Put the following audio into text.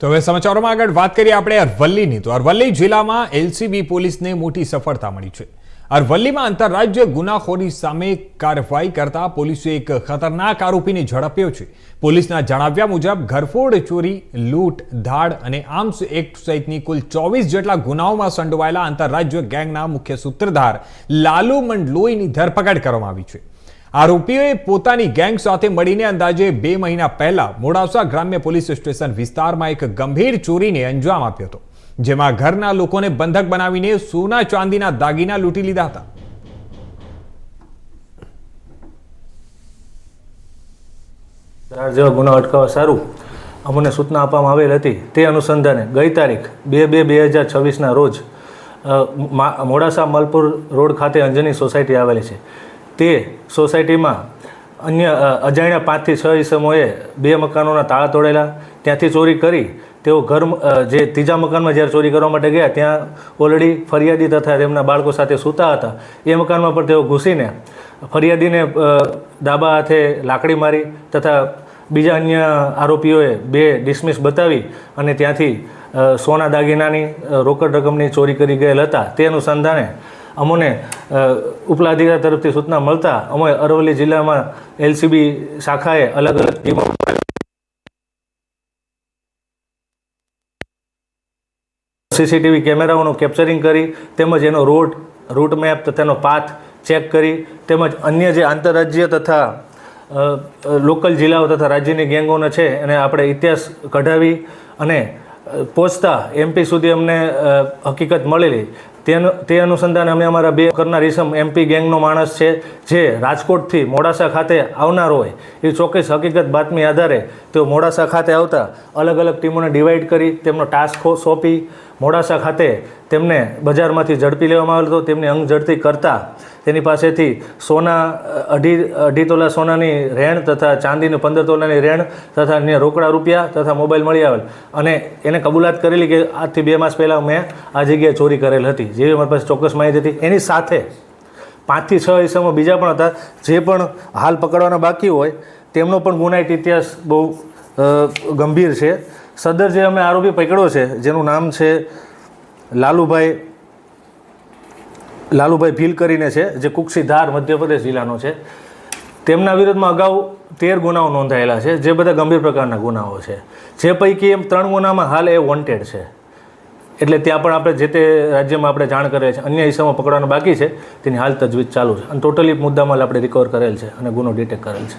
તો હવે સમાચારોમાં આગળ વાત કરીએ આપણે અરવલ્લીની। તો અરવલ્લી જિલ્લામાં એલસીબી પોલીસને મોટી સફળતા મળી છે। અરવલ્લીમાં આંતરરાજ્ય ગુનાખોરી સામે કાર્યવાહી કરતા પોલીસે એક ખતરનાક આરોપીને ઝડપ્યો છે। પોલીસના જણાવ્યા મુજબ ઘરફોડ, ચોરી, લૂંટ, ધાડ અને આર્મ્સ એક્ટ સહિતની કુલ 24 જેટલા ગુનાઓમાં સંડોવાયેલા આંતરરાજ્ય ગેંગના મુખ્ય સૂત્રધાર લાલુ મંડલોઈની ધરપકડ કરવામાં આવી છે। આરોપીઓએ પોતાની ગેંગ સાથે મળીને અંદાજે 2 મહિના પહેલા મોડાસા ગ્રામ્ય પોલીસ સ્ટેશન વિસ્તારમાં એક ગંભીર ચોરીને અંજામ આપ્યો હતો, જેમાં ઘરના લોકોને બંધક બનાવીને સોના ચાંદીના દાગીના લૂંટી લીધા હતા। જેવા ગુના અટકાવવા સારું અમને સૂચના આપવામાં આવેલ હતી। તે અનુસંધાને ગઈ તારીખ 2/2/2026ના રોજ મોડાસા મલપુર રોડ ખાતે અંજની સોસાયટી આવેલી છે। તે સોસાયટીમાં અન્ય અજાણ્યા 5 થી 6 ઇસમોએ 2 મકાનોના તાળા તોડેલા, ત્યાંથી ચોરી કરી તેઓ ઘર જે ત્રીજા મકાનમાં જ્યારે ચોરી કરવા માટે ગયા ત્યાં ઓલરેડી ફરિયાદી તથા તેમના બાળકો સાથે સૂતા હતા। એ મકાનમાં પણ તેઓ ઘૂસીને ફરિયાદીને ડાબા હાથે લાકડી મારી તથા બીજા અન્ય આરોપીઓએ 2 ડિસમિસ બતાવી અને ત્યાંથી સોના દાગીનાની રોકડ રકમની ચોરી કરી ગયેલ હતા। તે અનુસંધાને અમને ઉપલા અધિકારી તરફથી સૂચના મળતા અમે અરવલ્લી જિલ્લામાં એલસીબી શાખાએ અલગ અલગ ટીમો સીસીટીવી કેમેરાઓનું કેપ્ચરિંગ કરી તેમજ એનો રૂટ મેપ તથા એનો પાથ ચેક કરી તેમજ અન્ય જે આંતરરાજ્ય તથા લોકલ જિલ્લાઓ તથા રાજ્યની ગેંગોનો છે એને આપણે ઇતિહાસ કઢાવી અને પહોંચતા એમપી સુધી અમને હકીકત મળેલી। તે અનુસંધાને અમે અમારા 2 કરનાર ઇસમ એમપી ગેંગનો માણસ છે જે રાજકોટથી મોડાસા ખાતે આવનાર હોય એ ચોક્કસ હકીકત બાતમી આધારે તેઓ મોડાસા ખાતે આવતા અલગ અલગ ટીમોને ડિવાઈડ કરી તેમનો ટાસ્ક સોંપી મોડાસા ખાતે તેમને બજારમાંથી ઝડપી લેવામાં આવેલ હતો। તેમની અંગ ઝડપી કરતાં તેની પાસેથી સોના અઢી તોલા સોનાની રેણ તથા ચાંદીની 15 તોલાની રેણ તથા અન્ય રોકડા રૂપિયા તથા મોબાઈલ મળી આવેલ અને એને કબૂલાત કરેલી કે આજથી 2 માસ પહેલાં મેં આ જગ્યાએ ચોરી કરેલ હતી, જેવી અમારી પાસે ચોક્કસ માહિતી હતી। એની સાથે 5 થી 6 ઇસમો બીજા પણ હતા જે પણ હાલ પકડવાના બાકી હોય તેમનો પણ ગુનાહિત ઇતિહાસ બહુ ગંભીર છે। સદર જે અમે આરોપી પકડ્યો છે જેનું નામ છે લાલુભાઈ ભીલ કરીને છે, જે કુક્ષીધાર મધ્યપ્રદેશ જિલ્લાનો છે। તેમના વિરુદ્ધમાં અગાઉ 13 ગુનાઓ નોંધાયેલા છે, જે બધા ગંભીર પ્રકારના ગુનાઓ છે, જે પૈકી એમ 3 ગુનામાં હાલ એ વોન્ટેડ છે। એટલે ત્યાં પણ આપણે જે તે રાજ્યમાં આપણે જાણ કરેલ છે, અન્ય ઇસમો પકડવાના બાકી છે, તેની હાલ તજવીજ ચાલુ છે અને ટોટલી મુદ્દામાલ આપણે રિકવર કરેલ છે અને ગુનો ડિટેક્ટ કરેલ છે।